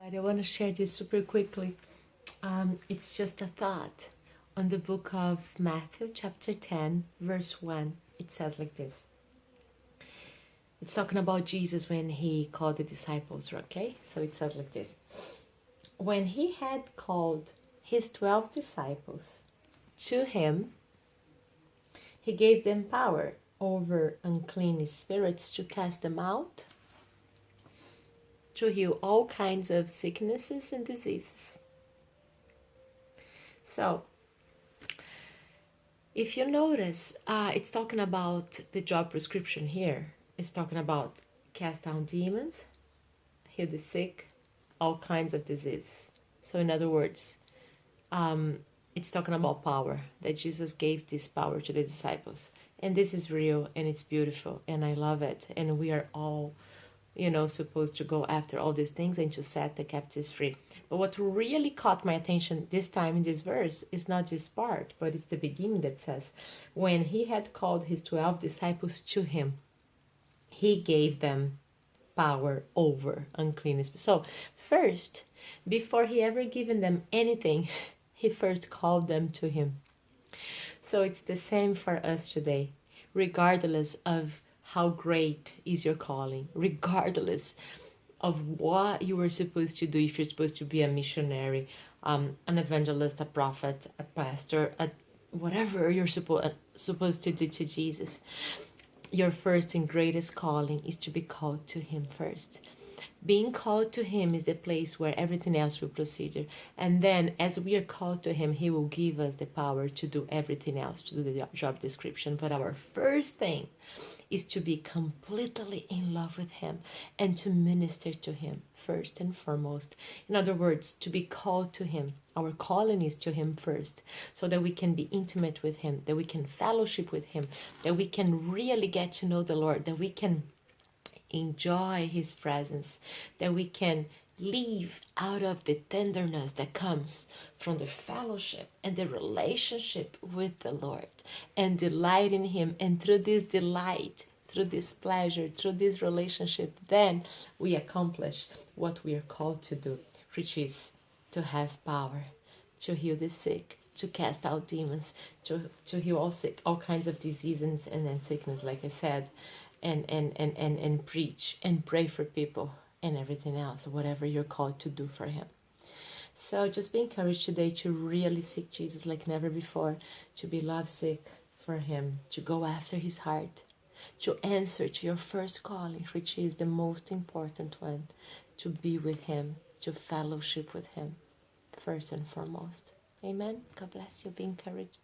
I want to share this super quickly. It's just a thought on the book of Matthew, chapter 10, verse 1. It says like this. It's talking about Jesus when he called the disciples, okay? So it says like this. When he had called his 12 disciples to him, he gave them power over unclean spirits to cast them out, to heal all kinds of sicknesses and diseases. So, if you notice, it's talking about the job prescription here. It's talking about cast out demons, heal the sick, all kinds of disease. So in other words, it's talking about power, that Jesus gave this power to the disciples. And this is real and it's beautiful and I love it. And we are all, supposed to go after all these things and to set the captives free. But what really caught my attention this time in this verse is not this part, but it's the beginning that says, when he had called his 12 disciples to him, he gave them power over unclean spirits. So first, before he ever given them anything, he first called them to him. So it's the same for us today, regardless of how great is your calling, regardless of what you are supposed to do. If you're supposed to be a missionary, an evangelist, a prophet, a pastor, whatever you're supposed to do to Jesus, your first and greatest calling is to be called to him first. Being called to him is the place where everything else will proceed. And then as we are called to him, he will give us the power to do everything else, to do the job description. But our first thing is to be completely in love with him and to minister to him first and foremost. In other words, to be called to him. Our calling is to him first, so that we can be intimate with him, that we can fellowship with him, that we can really get to know the Lord, that we can enjoy his presence, that we can live out of the tenderness that comes from the fellowship and the relationship with the Lord and delight in him. And through this delight, through this pleasure, through this relationship, then we accomplish what we are called to do, which is to have power, to heal the sick, to cast out demons, to heal all kinds of diseases and sickness, like I said, and preach and pray for people and everything else, whatever you're called to do for him. So just be encouraged today to really seek Jesus like never before, to be lovesick for him, to go after his heart, to answer to your first calling, which is the most important one, to be with him, to fellowship with him first and foremost. Amen. God bless you. Be encouraged.